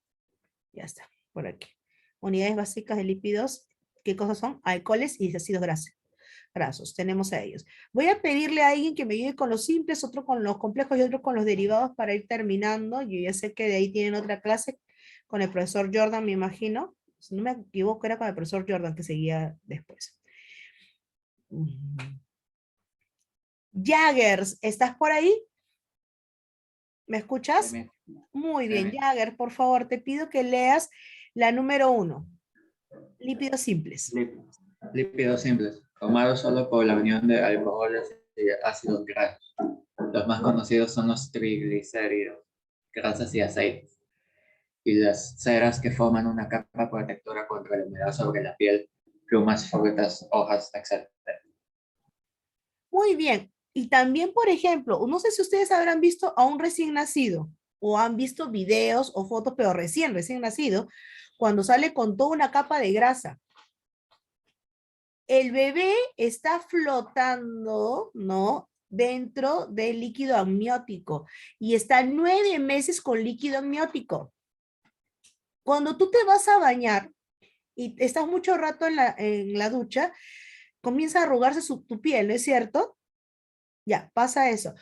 Ya está, por aquí. Unidades básicas de lípidos, ¿qué cosas son? Alcoholes y ácidos grasos, tenemos a ellos. Voy a pedirle a alguien que me ayude con los simples, otro con los complejos y otro con los derivados para ir terminando. Yo ya sé que de ahí tienen otra clase con el profesor Jordan, me imagino. Si no me equivoco, era con el profesor Jordan que seguía después. Jaggers, ¿estás por ahí? ¿Me escuchas? Muy bien, Jagger, por favor, te pido que leas la número 1. Lípidos simples. Lípidos simples, formados solo por la unión de alcoholes y ácidos grasos. Los más conocidos son los triglicéridos, grasas y aceites, y las ceras que forman una capa protectora contra la humedad sobre la piel, plumas, frutas, hojas, etc. Muy bien. Y también, por ejemplo, no sé si ustedes habrán visto a un recién nacido o han visto videos o fotos, pero recién nacido, cuando sale con toda una capa de grasa. El bebé está flotando, ¿no? Dentro del líquido amniótico y está 9 meses con líquido amniótico. Cuando tú te vas a bañar y estás mucho rato en la ducha, comienza a arrugarse tu piel, ¿no es cierto? Ya, pasa eso.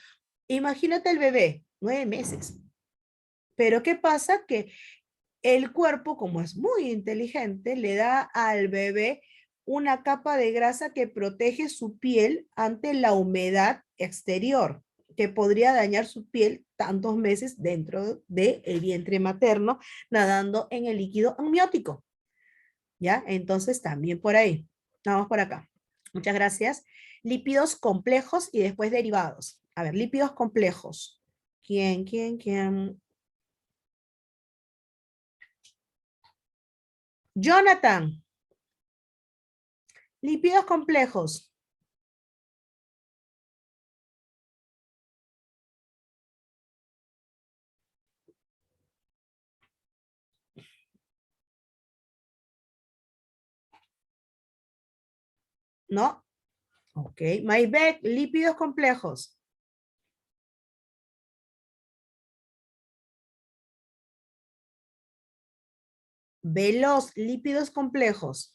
Imagínate el bebé, 9 meses. Pero ¿qué pasa? Que el cuerpo, como es muy inteligente, le da al bebé una capa de grasa que protege su piel ante la humedad exterior, que podría dañar su piel tantos meses dentro del vientre materno, nadando en el líquido amniótico. ¿Ya? Entonces, también por ahí. Vamos por acá. Muchas gracias. Lípidos complejos y después derivados. A ver, lípidos complejos. ¿Quién? Jonathan. Lípidos complejos. ¿No? Ok. Maybeth, lípidos complejos. Veloz, lípidos complejos.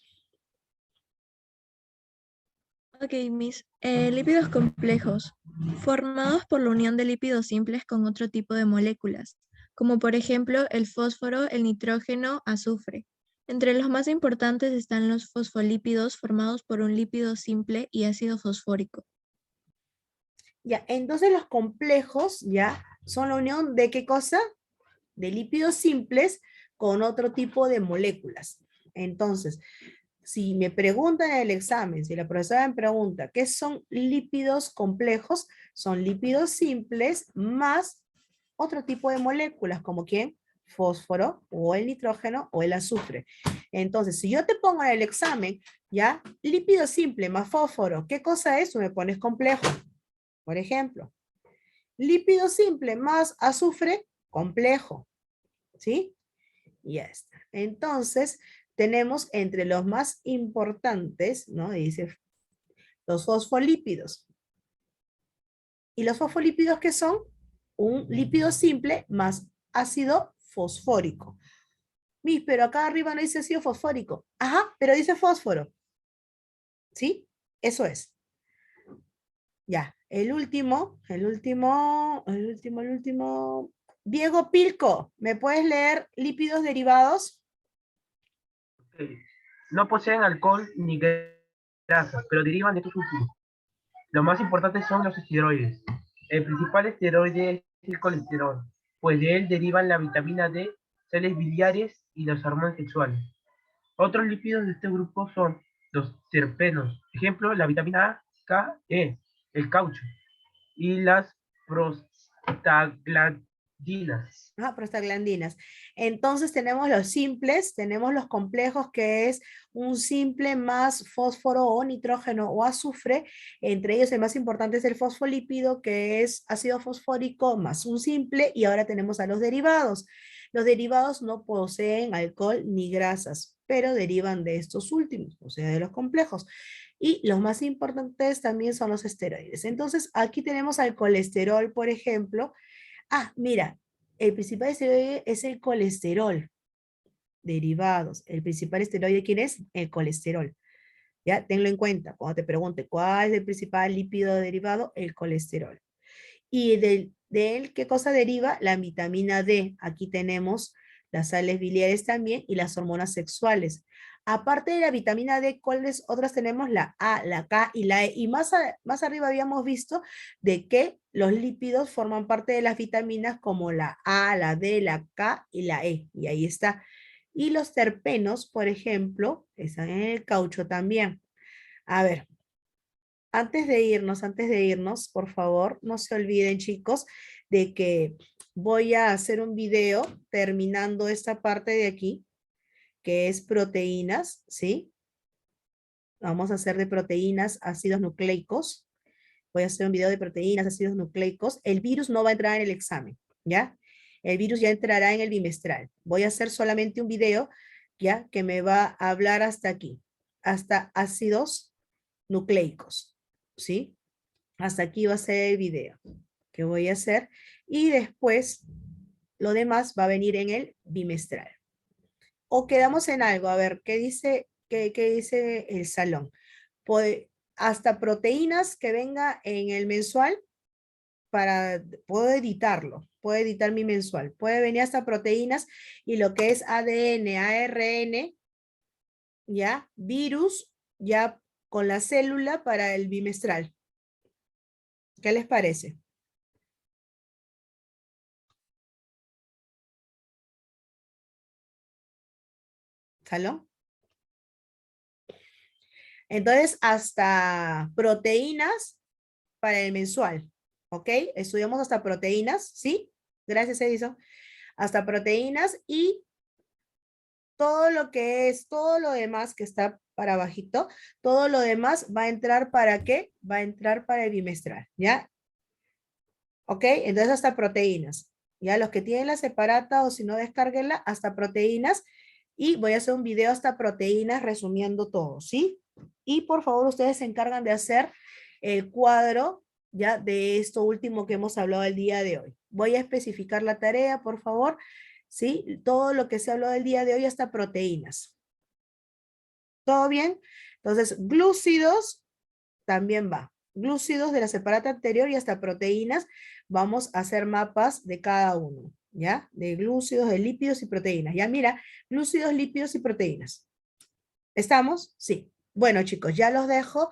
Ok, Miss. Lípidos complejos, formados por la unión de lípidos simples con otro tipo de moléculas, como por ejemplo el fósforo, el nitrógeno, azufre. Entre los más importantes están los fosfolípidos formados por un lípido simple y ácido fosfórico. Ya, entonces los complejos, ya, son la unión de ¿qué cosa? De lípidos simples con otro tipo de moléculas. Entonces, si me preguntan en el examen, si la profesora me pregunta, ¿qué son lípidos complejos? Son lípidos simples más otro tipo de moléculas, como ¿quién? Fósforo, o el nitrógeno, o el azufre. Entonces, si yo te pongo en el examen, ¿ya? Lípido simple más fósforo, ¿qué cosa es? Tú me pones complejo, por ejemplo. Lípido simple más azufre, complejo, ¿sí? Ya está. Entonces, tenemos entre los más importantes, ¿no? Dice los fosfolípidos. ¿Y los fosfolípidos qué son? Un lípido simple más ácido fosfórico. Mis, pero acá arriba no dice ácido fosfórico. Ajá, pero dice fósforo. ¿Sí? Eso es. Ya, el último. Diego Pilco, ¿me puedes leer lípidos derivados? No poseen alcohol ni grasa, pero derivan de estos últimos. Los más importantes son los esteroides. El principal esteroide es el colesterol, pues de él derivan la vitamina D, sales biliares y las hormonas sexuales. Otros lípidos de este grupo son los terpenos, ejemplo, la vitamina A, K, E, el caucho, y las prostaglandinas, prostaglandinas. Entonces tenemos los simples, tenemos los complejos, que es un simple más fósforo o nitrógeno o azufre. Entre ellos el más importante es el fosfolípido, que es ácido fosfórico más un simple, y ahora tenemos a los derivados. Los derivados no poseen alcohol ni grasas, pero derivan de estos últimos, o sea, de los complejos. Y los más importantes también son los esteroides. Entonces, aquí tenemos al colesterol, por ejemplo. Ah, mira, el principal esteroide es el colesterol. Derivados. El principal esteroide, ¿quién es? El colesterol. Ya, tenlo en cuenta. Cuando te pregunte cuál es el principal lípido derivado, el colesterol. Y de él, ¿qué cosa deriva? La vitamina D. Aquí tenemos las sales biliares también y las hormonas sexuales. Aparte de la vitamina D, ¿cuáles otras tenemos? La A, la K y la E. Y más arriba habíamos visto de que los lípidos forman parte de las vitaminas como la A, la D, la K y la E. Y ahí está. Y los terpenos, por ejemplo, están en el caucho también. A ver, antes de irnos, por favor, no se olviden, chicos, de que voy a hacer un video terminando esta parte de aquí, que es proteínas, ¿sí? Vamos a hacer de proteínas, ácidos nucleicos. Voy a hacer un video de proteínas, ácidos nucleicos. El virus no va a entrar en el examen, ¿ya? El virus ya entrará en el bimestral. Voy a hacer solamente un video, ¿ya? Que me va a hablar hasta aquí, hasta ácidos nucleicos, ¿sí? Hasta aquí va a ser el video que voy a hacer. Y después, lo demás va a venir en el bimestral. O quedamos en algo, a ver, qué dice el salón? Hasta proteínas que venga en el mensual, puedo editarlo, puedo editar mi mensual. Puede venir hasta proteínas y lo que es ADN, ARN, ya, virus, ya con la célula para el bimestral. ¿Qué les parece? ¿Salón? Entonces, hasta proteínas para el mensual, ¿ok? Estudiamos hasta proteínas, ¿sí? Gracias, Edison. Hasta proteínas y todo lo que es, todo lo demás que está para abajito, todo lo demás va a entrar ¿para qué? Va a entrar para el bimestral, ¿ya? ¿Ok? Entonces hasta proteínas. Ya los que tienen la separata o si no descárguenla, hasta proteínas. Y voy a hacer un video hasta proteínas resumiendo todo, ¿sí? Y por favor ustedes se encargan de hacer el cuadro ya de esto último que hemos hablado el día de hoy. Voy a especificar la tarea, por favor. ¿Sí? Todo lo que se habló del día de hoy hasta proteínas. ¿Todo bien? Entonces, glúcidos también va. Glúcidos de la separata anterior y hasta proteínas. Vamos a hacer mapas de cada uno, ¿ya? De glúcidos, de lípidos y proteínas. Ya mira, glúcidos, lípidos y proteínas. ¿Estamos? Sí. Bueno, chicos, ya los dejo.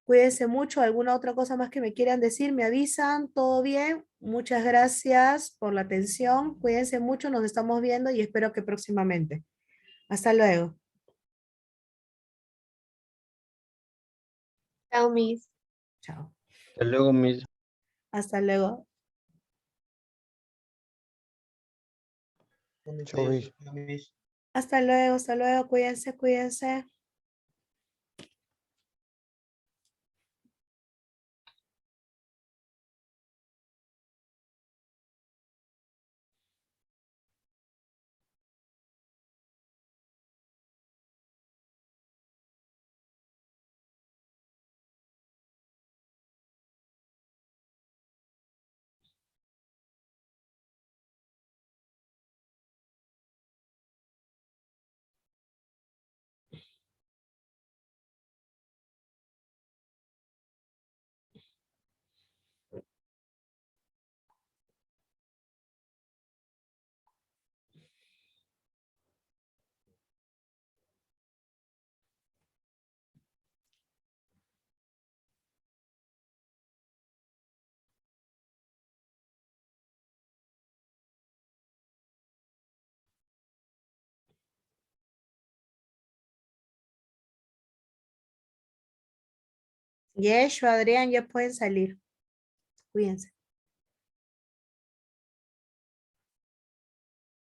Cuídense mucho. ¿Alguna otra cosa más que me quieran decir? ¿Me avisan? ¿Todo bien? Muchas gracias por la atención. Cuídense mucho. Nos estamos viendo y espero que próximamente. Hasta luego. Chao, Miss. Chao. Hasta luego, Miss. Hasta luego. Chao, Miss. Hasta luego. Cuídense, cuídense. Yeshu, Adrián, ya pueden salir. Cuídense.